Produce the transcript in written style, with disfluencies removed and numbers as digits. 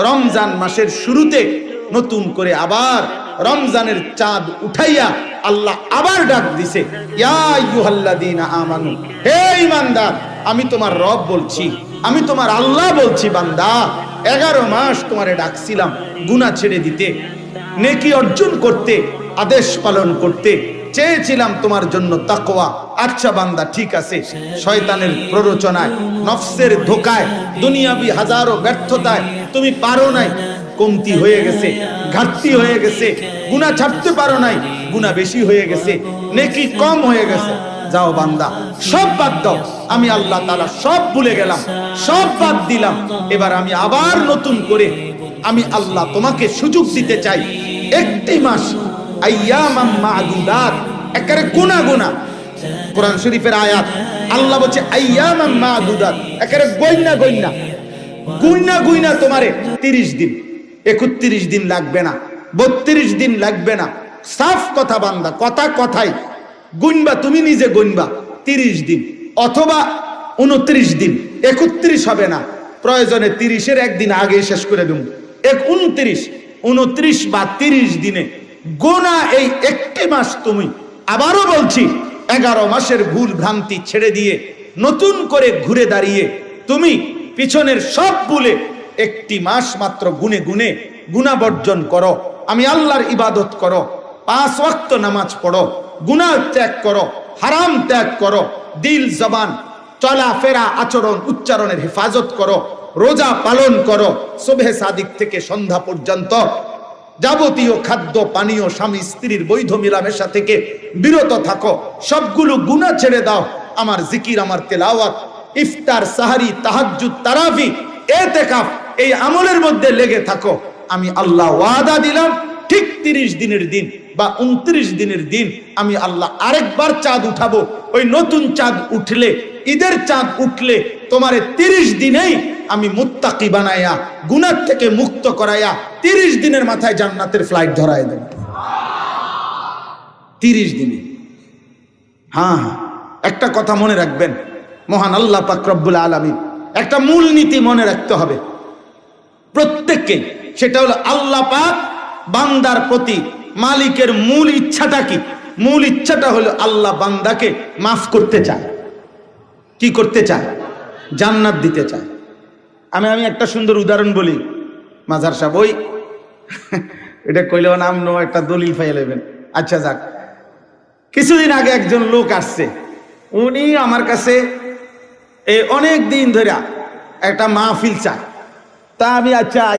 রমজান মাসের শুরুতে নতুন করে আবার রমজানের চাঁদ উঠাইয়া আল্লাহ আবার ডাক দিছে, ইয়া আইয়ুহাল্লাযীনা আমানু, হে ঈমানদার, আমি তোমার রব বলছি, আমি তোমার আল্লাহ বলছি, বান্দা 11 মাস তোমারে ডাকছিলাম গুনাহ ছেড়ে দিতে, নেকি অর্জন করতে, আদেশ পালন করতে, চেয়েছিলাম তোমার জন্য তাকওয়া। আচ্ছা বান্দা, ঠিক আছে, শয়তানের প্ররোচনায়, নফসের ধোকায়, দুনিয়াবি হাজারো ব্যর্থতায় তুমি পারো নাই, কমতি হয়ে গেছে, ঘাটতি হয়ে গেছে, গুনাহ ছাড়তে পারো নাই, গুনাহ বেশি হয়ে গেছে, নেকি কম হয়ে গেছে। যাও বান্দা, সব বাদ দাও, আমি আল্লাহ তাআলা সব ভুলে গেলাম, সব বাদ দিলাম, এবার আমি আবার নতুন করে আমি আল্লাহ তোমাকে সুযোগ দিতে চাই। একটি মাস, আইয়ামাম মা'দুদাত, একেবারে গুনাহ গুনাহ, কোরআন শরীফের আয়াত, আল্লাহ বলছে আইয়ামাম মা'দুদাত, একেবারে গইনা গইনা গুইনা গুইনা তোমারে 30 দিন, 31 দিন লাগবে না, 32 দিন লাগবে না, সাফ কথা বান্দা, কথা কথাই গুনবা, তুমি নিজে গুনবা 30 দিন অথবা 29 দিন, 31 হবে না, প্রয়োজনে 30-এর একদিন আগে শেষ করে দেব, 29 বা 30 দিনে গোনা এই একটি মাস তুমি, আবারও বলছি, 11 মাসের ভুল ভ্রান্তি ছেড়ে দিয়ে নতুন করে ঘুরে দাঁড়িয়ে তুমি পিছনের সব ভুলে একটি মাস মাত্র গুনে গুনে গুনাহ বর্জন করো, আমি আল্লাহর ইবাদত করো, 5 ওয়াক্ত নামাজ পড়ো, গুনাহ ত্যাগ করো, হারাম ত্যাগ করো, দিল জবান চলাফেরা আচরণ উচ্চারণের হেফাজত করো, রোজা পালন করো, সুবহে সাদিক থেকে সন্ধ্যা পর্যন্ত যাবতীয় খাদ্য পানীয় স্বামী স্ত্রীর বৈধ মিলামেশা থেকে বিরত থাকো, সবগুলো গুনাহ ছেড়ে দাও, আমার জিকির, আমার তেলাওয়াত, ইফতার, সাহারি, তাহাজ্জুদ, তারাবি, ইতিকাফ, এই আমলের মধ্যে লেগে থাকো। আমি আল্লাহ ওয়াদা দিলাম, ঠিক 30 দিনের দিন বা 29 দিনের দিন আমি আল্লাহ আরেকবার চাঁদ উঠাবো। ওই নতুন চাঁদ উঠলে, ঈদের চাঁদ উঠলে তোমারে 30 দিনেই আমি মুত্তাকি বানায়া, গুনাহ থেকে মুক্ত করায়া 30 দিনের মাথায় জান্নাতের ফ্লাইট ধরায় দেব। 30 দিনে। হ্যাঁ, একটা কথা মনে রাখবেন, মহান আল্লাহ পাক রব্বুল আলামিন একটা মূল নীতি মনে রাখতে হবে প্রত্যেককে, সেটা হলো আল্লাহ পাক বান্দার প্রতি মালিকের মূল ইচ্ছাটা কি? মূল ইচ্ছাটা হলো আল্লাহ বান্দাকে মাফ করতে চায়। কি করতে চায়? জান্নাত দিতে চায়। আমি একটা সুন্দর উদাহরণ বলি, মাজার সাহেব, ওই এটা কইলেও নাম নো, একটা দলিল পাইয়ে নেবেন। আচ্ছা যাক, কিছুদিন আগে একজন লোক আসছে, উনি আমার কাছে অনেক দিন ধরে একটা মাহফিল চায়। তা আমি আচ্ছা